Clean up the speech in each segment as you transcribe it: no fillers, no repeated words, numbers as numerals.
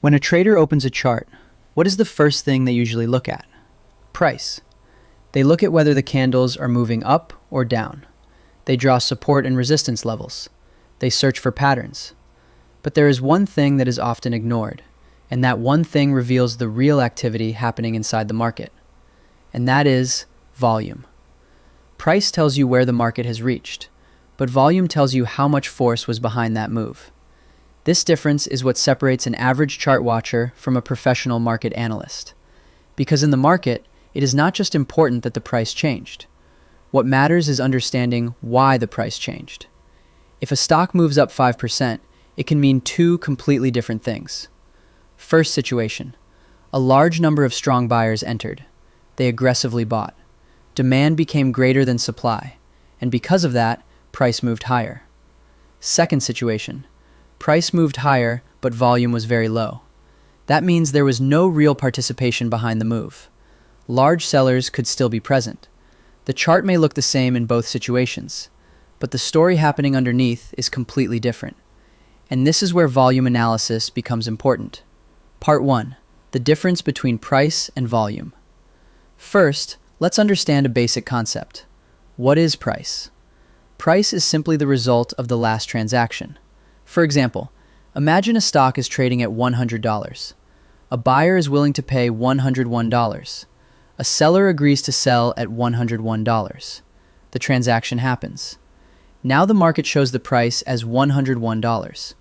When a trader opens a chart, what is the first thing they usually look at? Price. They look at whether the candles are moving up or down. They draw support and resistance levels. They search for patterns. But there is one thing that is often ignored, and that one thing reveals the real activity happening inside the market. And that is volume. Price tells you where the market has reached, but volume tells you how much force was behind that move. This difference is what separates an average chart watcher from a professional market analyst. Because in the market, it is not just important that the price changed. What matters is understanding why the price changed. If a stock moves up 5%, it can mean two completely different things. First situation, a large number of strong buyers entered. They aggressively bought. Demand became greater than supply, and because of that, price moved higher. Second situation, price moved higher, but volume was very low. That means there was no real participation behind the move. Large sellers could still be present. The chart may look the same in both situations, but the story happening underneath is completely different. And this is where volume analysis becomes important. Part 1. The difference between price and volume. First, let's understand a basic concept. What is price? Price is simply the result of the last transaction. For example, imagine a stock is trading at $100. A buyer is willing to pay $101. A seller agrees to sell at $101. The transaction happens. Now the market shows the price as $101.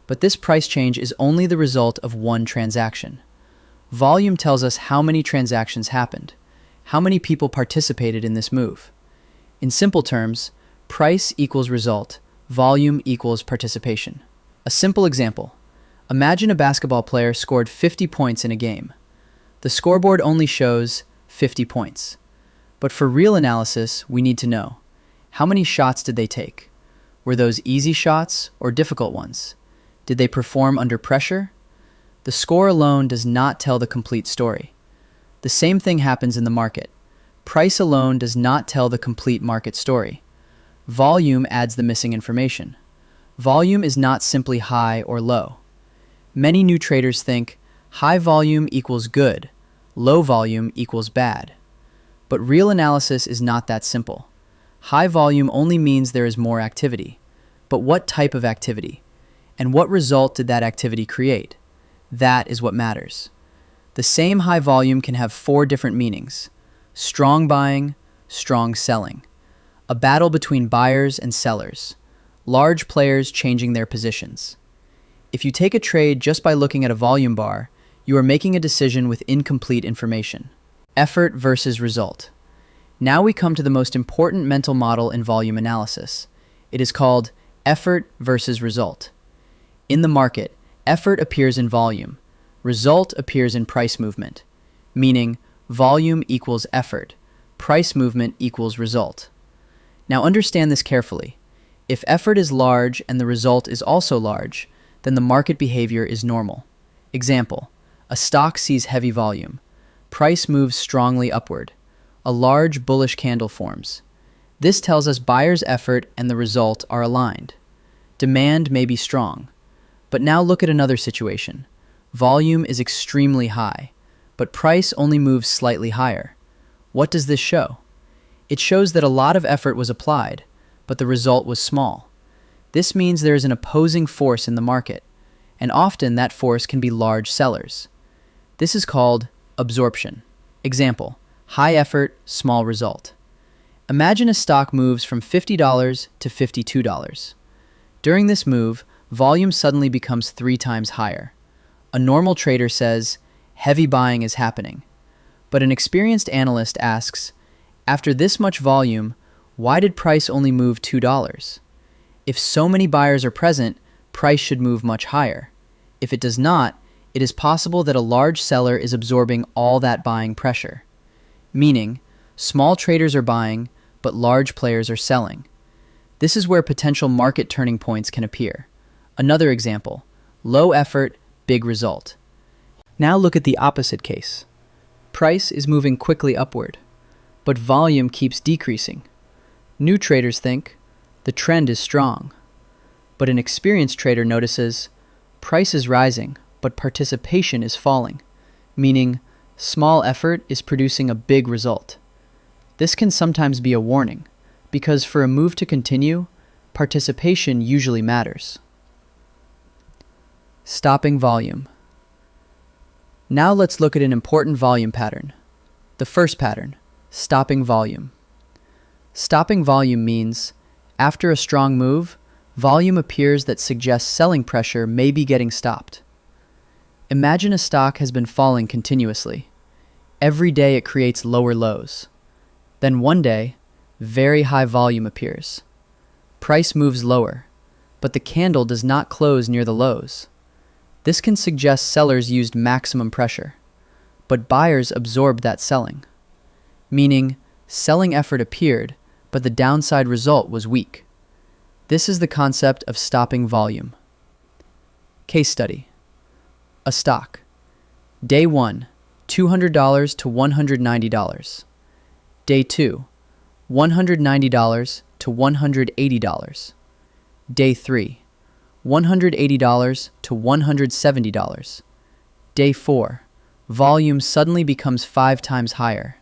But this price change is only the result of one transaction. Volume tells us how many transactions happened, how many people participated in this move. In simple terms, price equals result, volume equals participation. A simple example. Imagine a basketball player scored 50 points in a game. The scoreboard only shows 50 points. But for real analysis, we need to know, how many shots did they take? Were those easy shots or difficult ones? Did they perform under pressure? The score alone does not tell the complete story. The same thing happens in the market. Price alone does not tell the complete market story. Volume adds the missing information. Volume is not simply high or low. Many new traders think high volume equals good, low volume equals bad. But real analysis is not that simple. High volume only means there is more activity. But what type of activity? And what result did that activity create? That is what matters. The same high volume can have 4 different meanings. Strong buying, strong selling. A battle between buyers and sellers. Large players changing their positions. If you take a trade just by looking at a volume bar, you are making a decision with incomplete information. Effort versus result. Now we come to the most important mental model in volume analysis. It is called effort versus result. In the market, effort appears in volume. Result appears in price movement. Meaning, volume equals effort. Price movement equals result. Now understand this carefully. If effort is large and the result is also large, then the market behavior is normal. Example, a stock sees heavy volume. Price moves strongly upward. A large bullish candle forms. This tells us buyer's effort and the result are aligned. Demand may be strong. But now look at another situation. Volume is extremely high, but price only moves slightly higher. What does this show? It shows that a lot of effort was applied, but the result was small. This means there is an opposing force in the market, and often that force can be large sellers. This is called absorption. Example, high effort, small result. Imagine a stock moves from $50 to $52. During this move, volume suddenly becomes 3 times higher. A normal trader says, heavy buying is happening. But an experienced analyst asks, after this much volume, why did price only move $2? If so many buyers are present, price should move much higher. If it does not, it is possible that a large seller is absorbing all that buying pressure. Meaning, small traders are buying, but large players are selling. This is where potential market turning points can appear. Another example, low effort, big result. Now look at the opposite case. Price is moving quickly upward, but volume keeps decreasing. New traders think the trend is strong, but an experienced trader notices price is rising, but participation is falling, meaning small effort is producing a big result. This can sometimes be a warning, because for a move to continue, participation usually matters. Stopping volume. Now let's look at an important volume pattern. The first pattern, stopping volume. Stopping volume means, after a strong move, volume appears that suggests selling pressure may be getting stopped. Imagine a stock has been falling continuously. Every day it creates lower lows. Then one day, very high volume appears. Price moves lower, but the candle does not close near the lows. This can suggest sellers used maximum pressure, but buyers absorbed that selling, meaning selling effort appeared, but the downside result was weak. This is the concept of stopping volume. Case study. A stock. Day 1, $200 to $190. Day 2, $190 to $180. Day 3, $180 to $170. Day 4, volume suddenly becomes 5 times higher.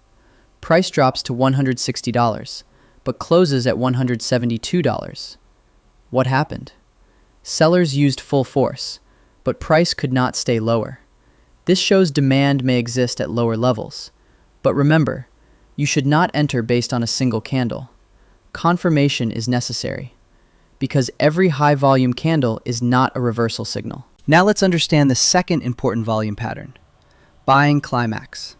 Price drops to $160, but closes at $172. What happened? Sellers used full force, but price could not stay lower. This shows demand may exist at lower levels. But remember, you should not enter based on a single candle. Confirmation is necessary, because every high-volume candle is not a reversal signal. Now let's understand the second important volume pattern, buying climax.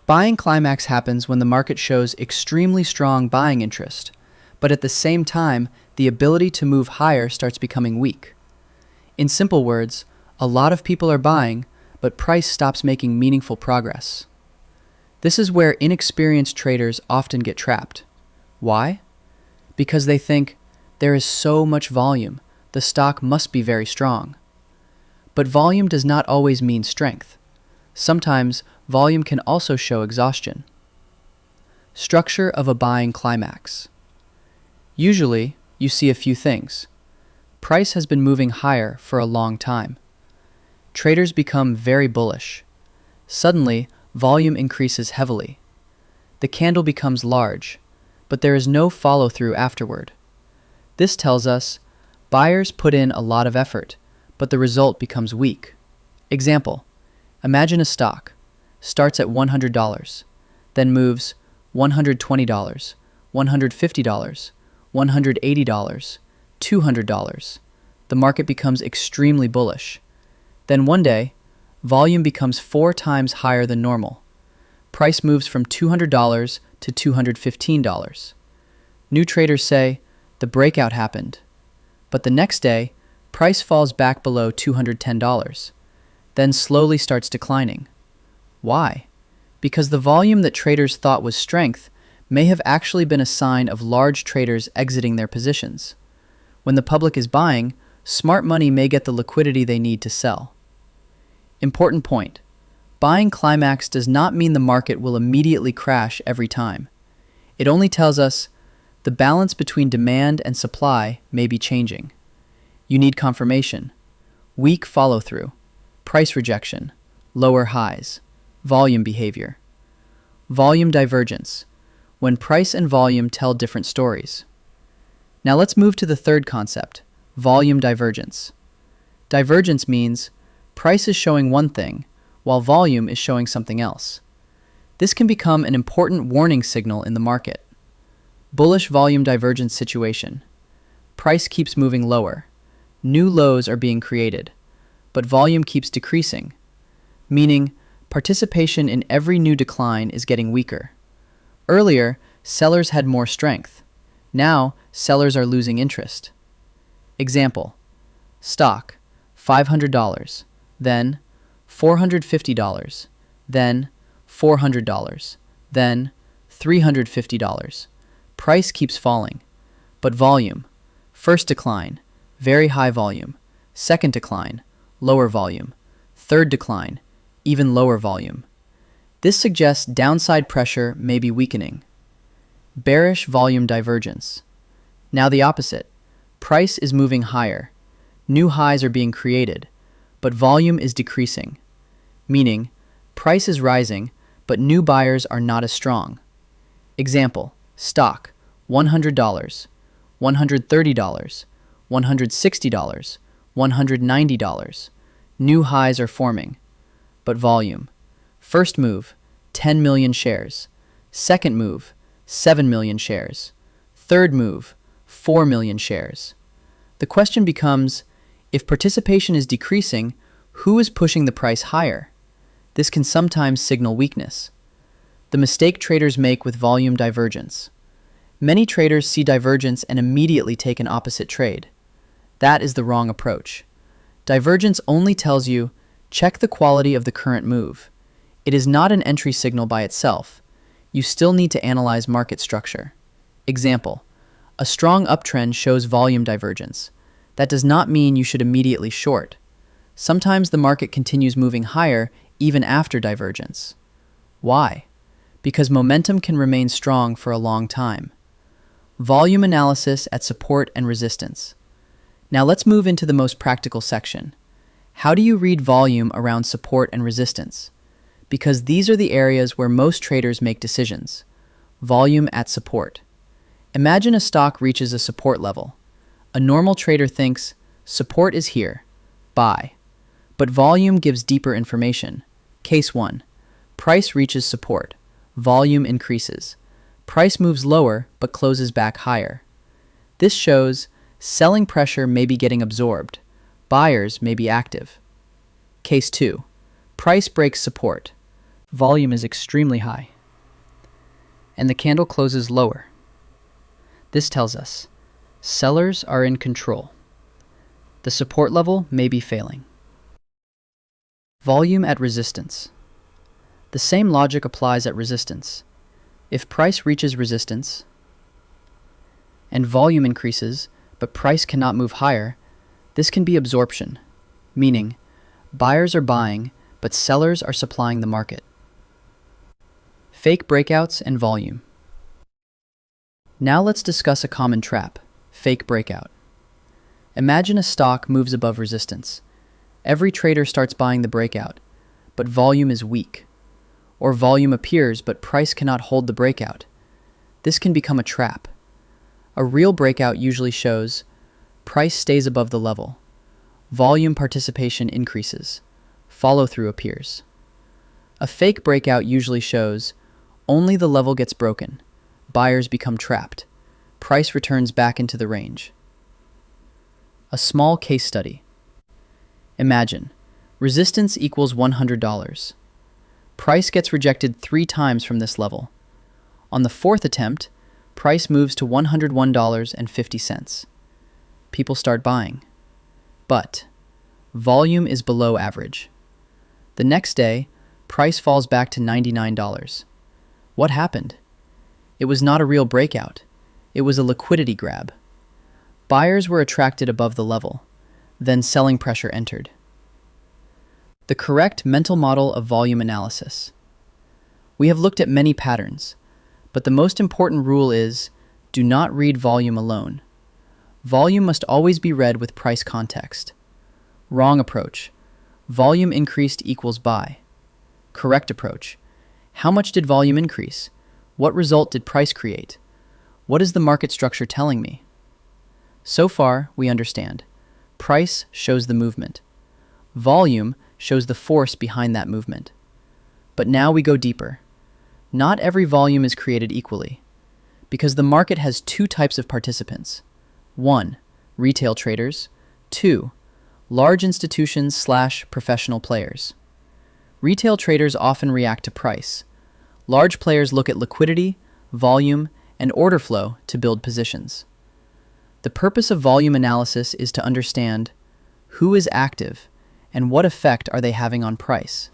Buying climax happens when the market shows extremely strong buying interest, but at the same time, the ability to move higher starts becoming weak. In simple words, a lot of people are buying, but price stops making meaningful progress. This is where inexperienced traders often get trapped. Why? Because they think, there is so much volume, the stock must be very strong. But volume does not always mean strength. Sometimes, volume can also show exhaustion. Structure of a buying climax. Usually, you see a few things. Price has been moving higher for a long time. Traders become very bullish. Suddenly, volume increases heavily. The candle becomes large, but there is no follow-through afterward. This tells us buyers put in a lot of effort, but the result becomes weak. Example, imagine a stock starts at $100, then moves $120, $150, $180, $200. The market becomes extremely bullish. Then one day, volume becomes 4 times higher than normal. Price moves from $200 to $215. New traders say, the breakout happened. But the next day, price falls back below $210, then slowly starts declining. Why? Because the volume that traders thought was strength may have actually been a sign of large traders exiting their positions. When the public is buying, smart money may get the liquidity they need to sell. Important point. Buying climax does not mean the market will immediately crash every time. It only tells us the balance between demand and supply may be changing. You need confirmation, weak follow-through, price rejection, lower highs, volume behavior. Volume divergence, when price and volume tell different stories. Now let's move to the third concept, volume divergence. Divergence means price is showing one thing, while volume is showing something else. This can become an important warning signal in the market. Bullish volume divergence situation. Price keeps moving lower. New lows are being created, but volume keeps decreasing, meaning participation in every new decline is getting weaker. Earlier, sellers had more strength. Now, sellers are losing interest. Example, stock, $500, then $450, then $400, then $350. Price keeps falling, but volume, first decline, very high volume, second decline, lower volume, third decline, even lower volume. This suggests downside pressure may be weakening. Bearish volume divergence. Now the opposite. Price is moving higher. New highs are being created, but volume is decreasing, meaning price is rising, but new buyers are not as strong. Example, stock, $100, $130, $160, $190. New highs are forming, but volume. First move, 10 million shares. Second move, 7 million shares. Third move, 4 million shares. The question becomes, if participation is decreasing, who is pushing the price higher? This can sometimes signal weakness. The mistake traders make with volume divergence. Many traders see divergence and immediately take an opposite trade. That is the wrong approach. Divergence only tells you, check the quality of the current move. It is not an entry signal by itself. You still need to analyze market structure. Example, a strong uptrend shows volume divergence. That does not mean you should immediately short. Sometimes the market continues moving higher even after divergence. Why? Because momentum can remain strong for a long time. Volume analysis at support and resistance. Now let's move into the most practical section. How do you read volume around support and resistance? Because these are the areas where most traders make decisions. Volume at support. Imagine a stock reaches a support level. A normal trader thinks, support is here, buy. But volume gives deeper information. Case 1. Price reaches support. Volume increases. Price moves lower but closes back higher. This shows selling pressure may be getting absorbed. Buyers may be active. Case 2. Price breaks support. Volume is extremely high, and the candle closes lower. This tells us sellers are in control. The support level may be failing. Volume at resistance. The same logic applies at resistance. If price reaches resistance and volume increases, but price cannot move higher, this can be absorption, meaning buyers are buying, but sellers are supplying the market. Fake breakouts and volume. Now let's discuss a common trap, fake breakout. Imagine a stock moves above resistance. Every trader starts buying the breakout, but volume is weak. Or volume appears, but price cannot hold the breakout. This can become a trap. A real breakout usually shows price stays above the level. Volume participation increases. Follow-through appears. A fake breakout usually shows only the level gets broken. Buyers become trapped. Price returns back into the range. A small case study. Imagine, resistance equals $100. Price gets rejected 3 times from this level. On the 4th attempt, price moves to $101.50. People start buying. But volume is below average. The next day, price falls back to $99. What happened? It was not a real breakout. It was a liquidity grab. Buyers were attracted above the level. Then selling pressure entered. The correct mental model of volume analysis. We have looked at many patterns, but the most important rule is, do not read volume alone. Volume must always be read with price context. Wrong approach. Volume increased equals buy. Correct approach. How much did volume increase? What result did price create? What is the market structure telling me? So far, we understand. Price shows the movement. Volume shows the force behind that movement. But now we go deeper. Not every volume is created equally, because the market has 2 types of participants. 1. Retail traders. 2. Large institutions/professional players. Retail traders often react to price. Large players look at liquidity, volume, and order flow to build positions. The purpose of volume analysis is to understand who is active and what effect are they having on price.